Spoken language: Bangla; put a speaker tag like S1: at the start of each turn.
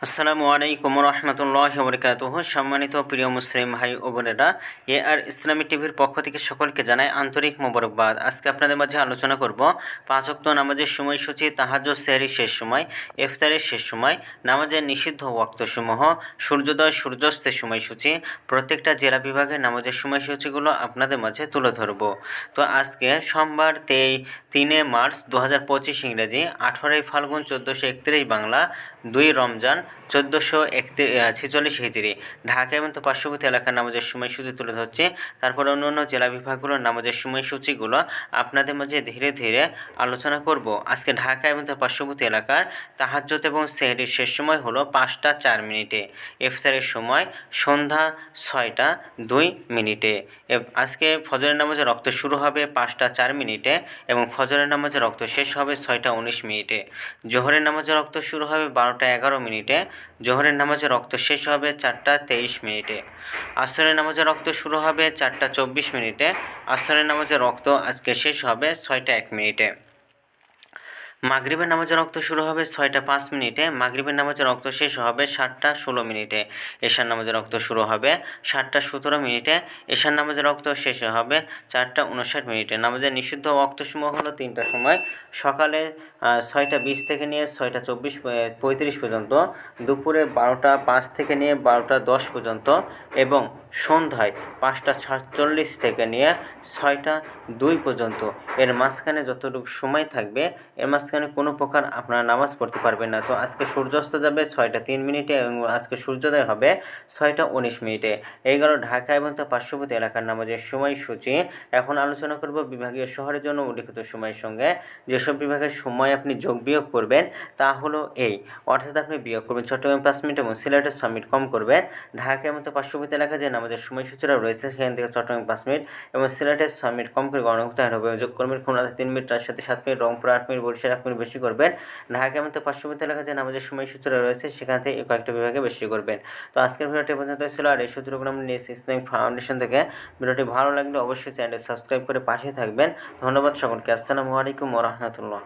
S1: আসসালামু আলাইকুম রহমতুল্লাহি ওয়া বারাকাতুহু। সম্মানিত প্রিয় মুসলিম ভাই ও বোনেরা, আর ইসলামী টিভির পক্ষ থেকে সকলকে জানাই আন্তরিক মোবারকবাদ। আজকে আপনাদের মাঝে আলোচনা করব 5 ওয়াক্ত নামাজের সময়সূচি, তাহাজ্জুদ, সেহরির শেষ সময়, ইফতারের শেষ সময়, নামাজের নিষিদ্ধ ওয়াক্তসমূহ, সূর্যোদয় সূর্যাস্তের সময়সূচি, প্রত্যেকটা জেলা বিভাগের নামাজের সময়সূচিগুলো আপনাদের মাঝে তুলে ধরব। তো আজকে সোমবার 3 মার্চ 2025 ইংরেজি, 18 ফাল্গুন 1431 বাংলা, 2 রমজান 1446 হিজরি। ঢাকা এবং পার্শ্ববর্তী এলাকার নামাজের সময়সূচি তুলে ধরছে। তারপর অন্যান্য জেলা বিভাগগুলোর নামাজের সময়সূচিগুলো আপনাদের মাঝে ধীরে ধীরে আলোচনা করব। আজকে ঢাকা এবং তার পার্শ্ববর্তী এলাকার তাহাজ্জুদ এবং সেহরির শেষ সময় হলো 5টা 4 মিনিটে। ইফতারের সময় সন্ধ্যা 6টা 2 মিনিটে। আজকে ফজরের নামাজের রক্ত শুরু হবে 5টা 4 মিনিটে এবং ফজরের নামাজের রক্ত শেষ হবে 6টা 19 মিনিটে। জোহরের নামাজের রক্ত শুরু হবে 12টা 11 মিনিটে। জোহরের নামাজের রক্ত শেষ হবে 4টা 23 মিনিটে। আসরের নামাজের রক্ত শুরু হবে 4টা 24 মিনিটে। আসরের নামাজের রক্ত আজকে শেষ হবে 6টা 1 মিনিটে। মাগরিবের নামাজের রক্ত শুরু হবে 6টা 5 মিনিটে। মাগরিবের নামাজের রক্ত শেষ হবে 7টা 16 মিনিটে। এশার নামাজের রক্ত শুরু হবে 7টা 17 মিনিটে। এশার নামাজের রক্ত শেষ হবে 4টা 59 মিনিটে। নামাজের নিষিদ্ধ ওয়াক্তসমূহ হলো 3টা সময়: সকালে 6টা 20 থেকে নিয়ে 6টা 35 পর্যন্ত, দুপুরে 12টা 5 থেকে নিয়ে 12টা 10 পর্যন্ত এবং সন্ধ্যায় 5টা 47 থেকে নিয়ে 6টা 2 পর্যন্ত। এর মাঝখানে যতটুকু সময় থাকবে, এর মাঝখানে কোনো প্রকার আপনারা নামাজ পড়তে পারবেন না। তো আজকে সূর্যাস্ত যাবে 6টা 3 মিনিটে এবং আজকে সূর্যোদয় হবে 6টা 19 মিনিটে। এই গেল ঢাকা এবং তার পার্শ্ববর্তী এলাকার নামাজের সময়সূচি। এখন আলোচনা করব বিভাগীয় শহরের জন্য উল্লিখিত সময়ের সঙ্গে যেসব বিভাগের সময় আপনি যোগ বিয়োগ করবেন তা হলো এই। অর্থাৎ আপনি বিয়োগ করবেন চট্টগ্রাম 5 মিনিট এবং সিলেটের 6 মিনিট কম করবেন। ঢাকা এবং তার পার্শ্ববর্তী এলাকায় যে নামাজের সময়সূচিরা রয়েছে সেখান থেকে চট্টগ্রাম 5 মিনিট এবং সিলেটের 6 মিনিট কম করে গণনা করতে হবে। যোগ করবেন Khulna 3 minute, Rajshahi 7 minute, Rangpur 8 minute, Barishal 1 minute বেশি করবেন। ঢাকা এবং তার পার্শ্ববর্তী এলাকায় যে নামাজের সময়সূচিরা রয়েছে সেখান থেকে কয়েকটা বিভাগে বেশি করবেন। তো আজকের ভিডিওটি পর্যন্ত ছিল। আর এই সূত্রগুলো আমরা নিয়েছি ইসলামিক ফাউন্ডেশন থেকে। ভিডিওটি ভালো লাগলে অবশ্যই চ্যানেলটি সাবস্ক্রাইব করে পাশে থাকবেন। ধন্যবাদ সকলকে। আসসালামু আলাইকুম ওয়া রাহমাতুল্লাহ।